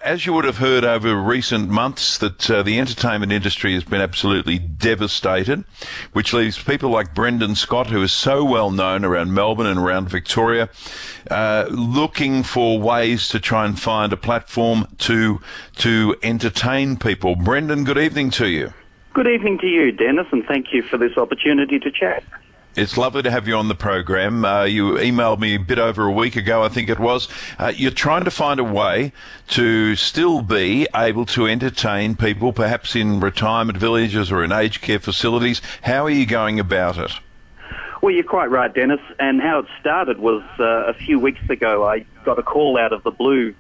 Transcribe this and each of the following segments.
as you would have heard over recent months, that the entertainment industry has been absolutely devastated, which leaves people like Brendan Scott, who is so well known around Melbourne and around Victoria, looking for ways to try and find a platform to entertain people. Brendan, good evening to you. Good evening to you, Dennis, and thank you for this opportunity to chat. It's lovely to have you on the program. You emailed me a bit over a week ago, I think it was. You're trying to find a way to still be able to entertain people, perhaps in retirement villages or in aged care facilities. How are you going about it? Well, you're quite right, Dennis, and how it started was a few weeks ago. I got a call out of the blue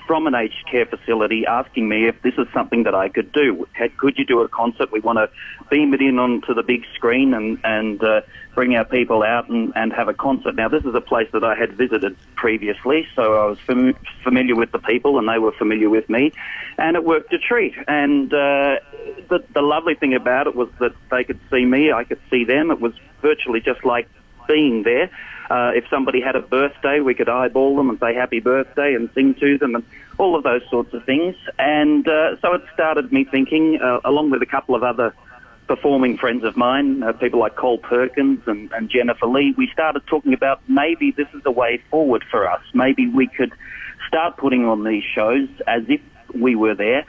from an aged care facility asking me if this is something that I could do. Could you do a concert? We want to beam it in onto the big screen and bring our people out and have a concert. Now, this is a place that I had visited previously, so I was familiar with the people and they were familiar with me, and it worked a treat. And the lovely thing about it was that they could see me, I could see them. It was virtually just like being there. If somebody had a birthday, we could eyeball them and say happy birthday and sing to them and all of those sorts of things. And so it started me thinking, along with a couple of other performing friends of mine, people like Cole Perkins and Jennifer Lee, we started talking about maybe this is a way forward for us. Maybe we could start putting on these shows as if we were there.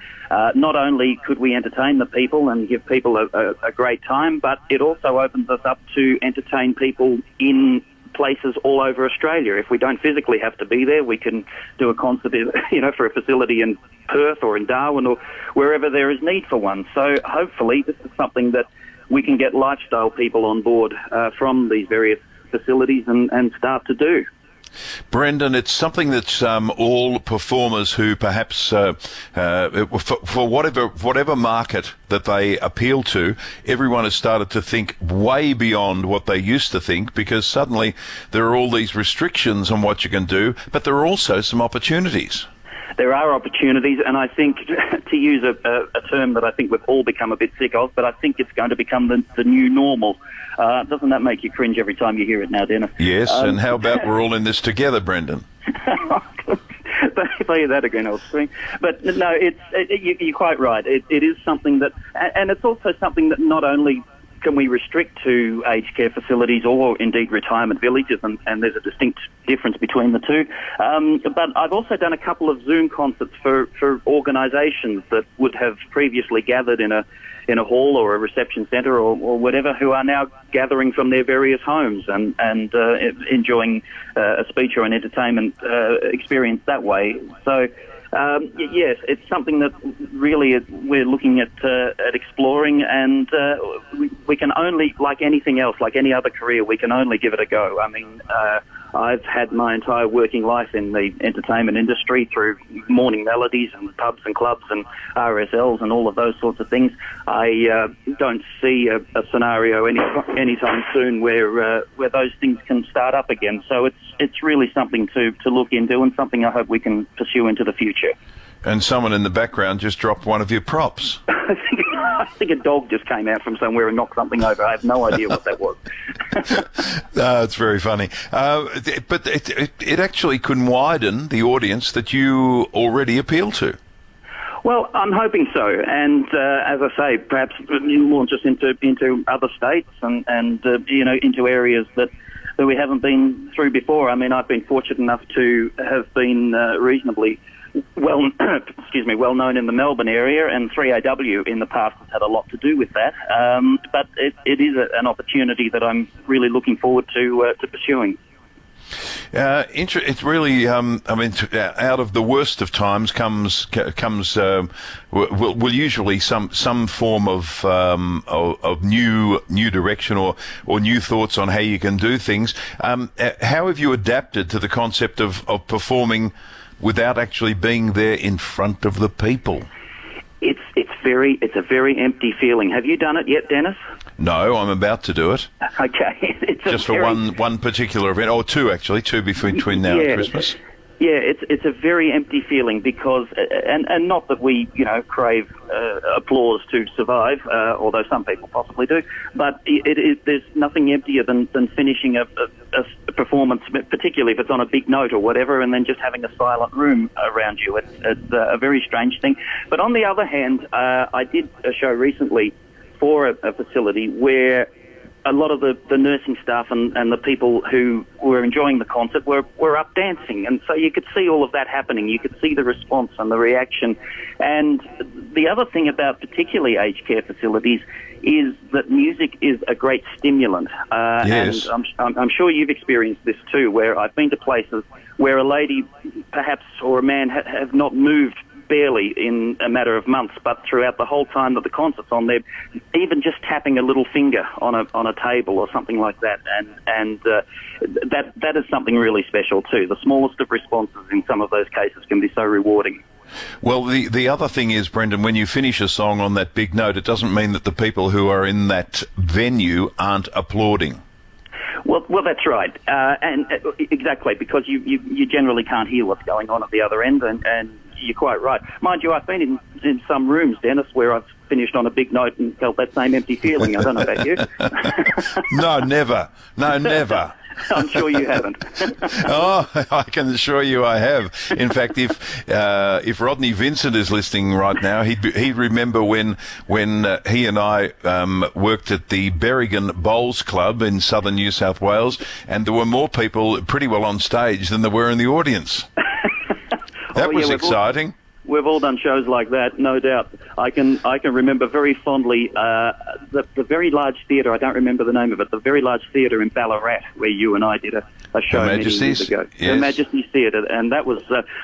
Not only could we entertain the people and give people a great time, but it also opens us up to entertain people in places all over Australia. If we don't physically have to be there, we can do a concert, for a facility in Perth or in Darwin or wherever there is need for one. So hopefully this is something that we can get lifestyle people on board from these various facilities and start to do. Brendan, it's something that all performers who perhaps, for whatever market that they appeal to, everyone has started to think way beyond what they used to think, because suddenly there are all these restrictions on what you can do, but there are also some opportunities. There are opportunities, and I think, to use a term that I think we've all become a bit sick of, but I think it's going to become the new normal. Doesn't that make you cringe every time you hear it now, Denis? Yes, and how about we're all in this together, Brendan? If I hear that again, I'll scream. But no, you're quite right. It is something that, and it's also something that not only can we restrict to aged care facilities or indeed retirement villages, and there's a distinct difference between the two. But I've also done a couple of Zoom concerts for organisations that would have previously gathered in a hall or a reception centre or whatever, who are now gathering from their various homes and enjoying a speech or an entertainment experience that way. So yes, it's something that really we're looking at exploring, and we can only, like anything else, like any other career, we can only give it a go. I mean, I've had my entire working life in the entertainment industry through morning melodies and pubs and clubs and RSLs and all of those sorts of things. I don't see a scenario anytime soon where those things can start up again. So it's really something to look into, and something I hope we can pursue into the future. And someone in the background just dropped one of your props. I think a dog just came out from somewhere and knocked something over. I have no idea what that was. It's very funny. But it actually can widen the audience that you already appeal to. Well, I'm hoping so. And as I say, perhaps launch us into other states and into areas that we haven't been through before. I mean, I've been fortunate enough to have been reasonably well known in the Melbourne area, and 3AW in the past has had a lot to do with that. But it is an opportunity that I'm really looking forward to pursuing. It's really, out of the worst of times comes will usually some form of new direction or new thoughts on how you can do things. How have you adapted to the concept of performing without actually being there in front of the people? It's a very empty feeling. Have you done it yet, Denis? No, I'm about to do it. Okay. Just for one particular event, or two between now and Christmas. Yeah, it's a very empty feeling because, and not that we, crave applause to survive, although some people possibly do, but there's nothing emptier than finishing a performance, particularly if it's on a big note or whatever, and then just having a silent room around you. It's a very strange thing. But on the other hand, I did a show recently for a facility where a lot of the nursing staff and the people who were enjoying the concert were up dancing. And so you could see all of that happening. You could see the response and the reaction. And the other thing about particularly aged care facilities is that music is a great stimulant. Yes. And I'm sure you've experienced this too, where I've been to places where a lady perhaps or a man have not moved barely in a matter of months, but throughout the whole time that the concert's on, they're even just tapping a little finger on a table or something like that, and that is something really special too. The smallest of responses in some of those cases can be so rewarding. Well, the other thing is, Brendan, when you finish a song on that big note, it doesn't mean that the people who are in that venue aren't applauding. Well, that's right, and exactly, because you generally can't hear what's going on at the other end, and you're quite right. Mind you, I've been in some rooms, Dennis, where I've finished on a big note and felt that same empty feeling. I don't know about you. No, never. No, never. I'm sure you haven't. Oh, I can assure you I have. In fact, if Rodney Vincent is listening right now, he'd remember when he and I worked at the Berrigan Bowls Club in southern New South Wales, and there were more people pretty well on stage than there were in the audience. That was exciting. We've all done shows like that, no doubt. I can remember very fondly the very large theatre. I don't remember the name of it. The very large theatre in Ballarat, where you and I did a show many years ago. Yes. The Majesty's Theatre, and that was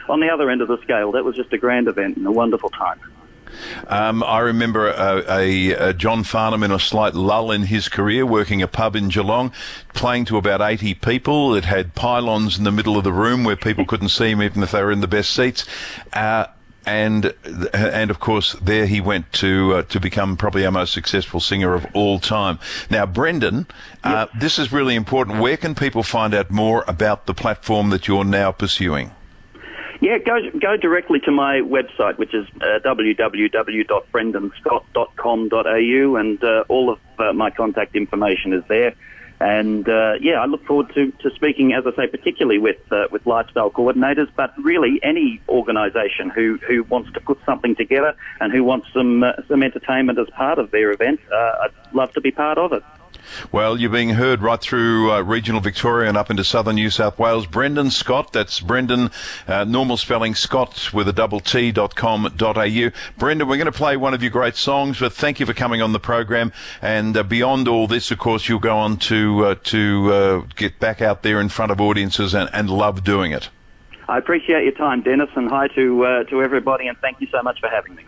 on the other end of the scale. That was just a grand event and a wonderful time. I remember a John Farnham in a slight lull in his career, working a pub in Geelong, playing to about 80 people. It had pylons in the middle of the room where people couldn't see him even if they were in the best seats. And of course, there he went to become probably our most successful singer of all time. Now, Brendan, Yep. This is really important. Where can people find out more about the platform that you're now pursuing? Yeah, go directly to my website, which is www.brendanscott.com.au, and all of my contact information is there. And I look forward to speaking, as I say, particularly with lifestyle coordinators, but really any organisation who wants to put something together and who wants some entertainment as part of their event. I'd love to be part of it. Well, you're being heard right through regional Victoria and up into southern New South Wales. Brendan Scott, that's Brendan, normal spelling, Scott with a double T.com.au. Brendan, we're going to play one of your great songs, but thank you for coming on the program. And beyond all this, of course, you'll go on to get back out there in front of audiences and love doing it. I appreciate your time, Dennis, and hi to everybody, and thank you so much for having me.